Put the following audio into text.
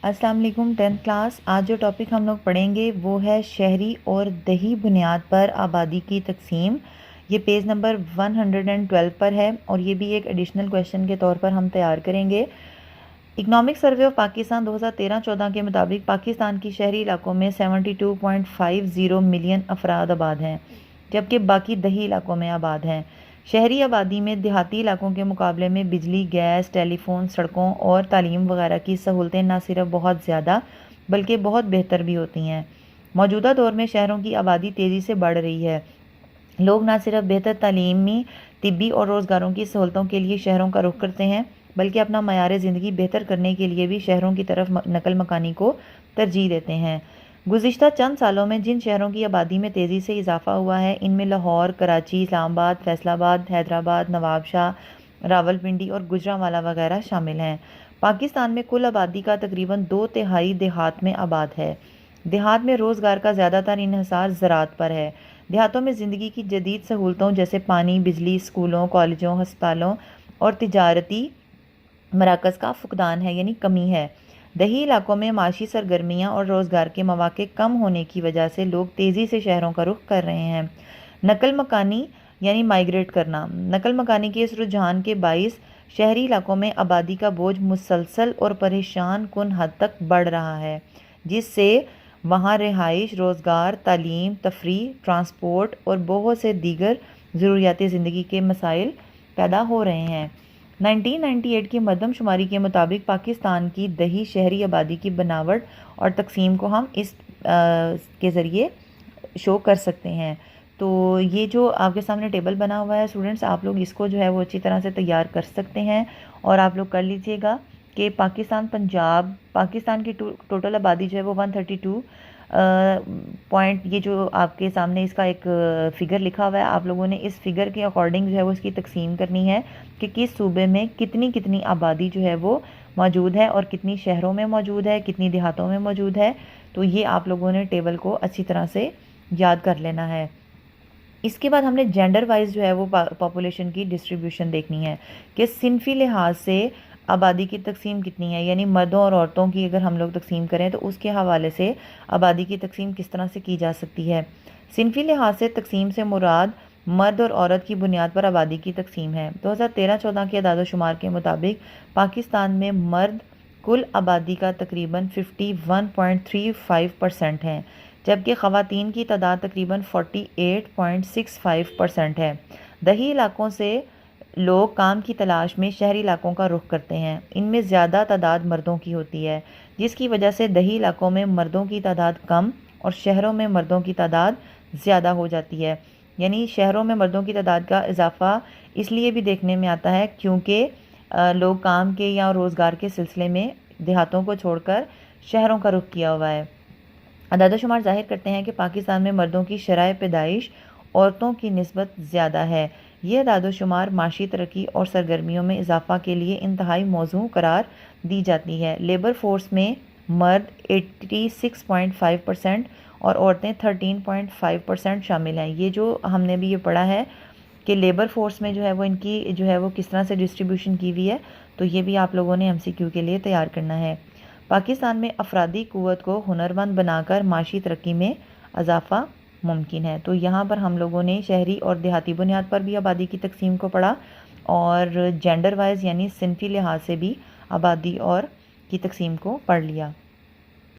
अस्सलाम वालेकुम 10th class. आज जो टॉपिक हम लोग पढ़ेंगे वो है शहरी और दही बुनियाद पर आबादी की तकसीम। ये पेज नंबर 112 पर है और ये भी एक एडिशनल क्वेश्चन के तौर पर हम तैयार करेंगे। इकनॉमिक सर्वे ऑफ पाकिस्तान 2013-14 के मुताबिक पाकिस्तान की शहरी इलाकों में 72.50 मिलियन अफराद आबाद हैं, जबकि बाकी दही इलाकों में आबाद हैं। शहरी आबादी में देहाती इलाकों के मुकाबले में बिजली, गैस, टेलीफोन, सड़कों और तालीम वगैरह की सहूलतें न सिर्फ बहुत ज़्यादा बल्कि बहुत बेहतर भी होती हैं। मौजूदा दौर में शहरों की आबादी तेज़ी से बढ़ रही है। लोग न सिर्फ बेहतर तालीमी, तिब्बी और रोज़गारों की सहूलतों के लिए शहरों का रुख करते हैं, बल्कि अपना मयार ज़िंदगी बेहतर करने के लिए भी शहरों की तरफ नकल मकानी को तरजीह देते हैं। गुज़िश्ता चंद सालों में जिन शहरों की आबादी में तेज़ी से इजाफा हुआ है, इनमें लाहौर, कराची, इस्लामाबाद, फैसलाबाद, हैदराबाद, नवाबशाह, रावलपिंडी और गुजरांवाला वगैरह शामिल हैं। पाकिस्तान में कुल आबादी का तकरीबन 2/3 देहात में आबाद है। देहात में रोज़गार का ज़्यादातर इन्हिसार ज़राअत पर है। देहातों में ज़िंदगी की जदीद सहूलतों जैसे पानी, बिजली, स्कूलों, कॉलेजों, हस्पतालों और तिजारती मराकज़ का फुकदान है, यानी कमी है। दही इलाकों में माशी सरगर्मियाँ और रोज़गार के मौके कम होने की वजह से लोग तेज़ी से शहरों का रुख कर रहे हैं। नकल मकानी यानी माइग्रेट करना। नकल मकानी के इस रुझान के बाइस शहरी इलाकों में आबादी का बोझ मुसलसल और परेशान कुन हद तक बढ़ रहा है, जिससे वहाँ रिहाइश, रोज़गार, तालीम, तफरीह, ट्रांसपोर्ट और बहुत से दीगर ज़रूरियाती ज़िंदगी के मसाइल पैदा हो रहे हैं। 1998 की मरदमशुमारी के मुताबिक पाकिस्तान की दही शहरी आबादी की बनावट और तकसीम को हम इस के ज़रिए शो कर सकते हैं। तो ये जो आपके सामने टेबल बना हुआ है स्टूडेंट्स, आप लोग इसको जो है वो अच्छी तरह से तैयार कर सकते हैं और आप लोग कर लीजिएगा कि पाकिस्तान की टोटल आबादी जो है वो 132 पॉइंट, ये जो आपके सामने इसका एक फ़िगर लिखा हुआ है, आप लोगों ने इस फिगर के अकॉर्डिंग जो है वो इसकी तकसीम करनी है कि किस सूबे में कितनी कितनी आबादी जो है वो मौजूद है और कितनी शहरों में मौजूद है, कितनी देहातों में मौजूद है। तो ये आप लोगों ने टेबल को अच्छी तरह से याद कर लेना है। इसके बाद हमने जेंडर वाइज जो है वो पॉपुलेशन की डिस्ट्रीब्यूशन देखनी है कि सिनफी लिहाज से आबादी की तकसीम कितनी है, यानी मर्दों और औरतों की अगर हम लोग तकसीम करें तो उसके हवाले से आबादी की तकसीम किस तरह से की जा सकती है। सिनफी लिहाज से तकसीम से मुराद मर्द और औरत की बुनियाद पर आबादी की तकसीम है। 2013-14 के अदाद-ओ-शुमार के मुताबिक पाकिस्तान में मर्द कुल आबादी का तकरीबन 51.35% हैं, जबकि ख़वातीन की तादाद तकरीबन 48.65% है। दही इलाकों से लोग काम की तलाश में शहरी इलाकों का रुख करते हैं। इनमें ज़्यादा तादाद मर्दों की होती है, जिसकी वजह से दही इलाकों में मर्दों की तादाद कम और शहरों में मर्दों की तादाद ज़्यादा हो जाती है। यानी शहरों में मर्दों की तादाद का इजाफा इसलिए भी देखने में आता है क्योंकि लोग काम के या रोज़गार के सिलसिले में देहातों को छोड़कर शहरों का रुख किया हुआ है। अदाद-ओ-शुमार ज़ाहिर करते हैं कि पाकिस्तान में मर्दों की शरह पैदाइश औरतों की निस्बत ज़्यादा है। ये अदाद-ओ-शुमार माशी तरक्की और सरगर्मियों में इजाफा के लिए इंतहाई मौजू करार दी जाती है। लेबर फोर्स में मर्द 86.5% और औरतें 13.5% शामिल हैं। ये जो हमने भी ये पढ़ा है कि लेबर फोर्स में जो है वो इनकी जो है वो किस तरह से डिस्ट्रीब्यूशन की हुई है, तो ये भी आप लोगों ने MCQ के लिए तैयार करना है। पाकिस्तान में अफरादी क़ुव्वत को हुनरमंद बनाकर माशी तरक्की में इजाफा मुमकिन है। तो यहाँ पर हम लोगों ने शहरी और देहाती बुनियाद पर भी आबादी की तकसीम को पढ़ा और जेंडर वाइज यानी सिनफी लिहाज से भी आबादी और की तकसीम को पढ़ लिया।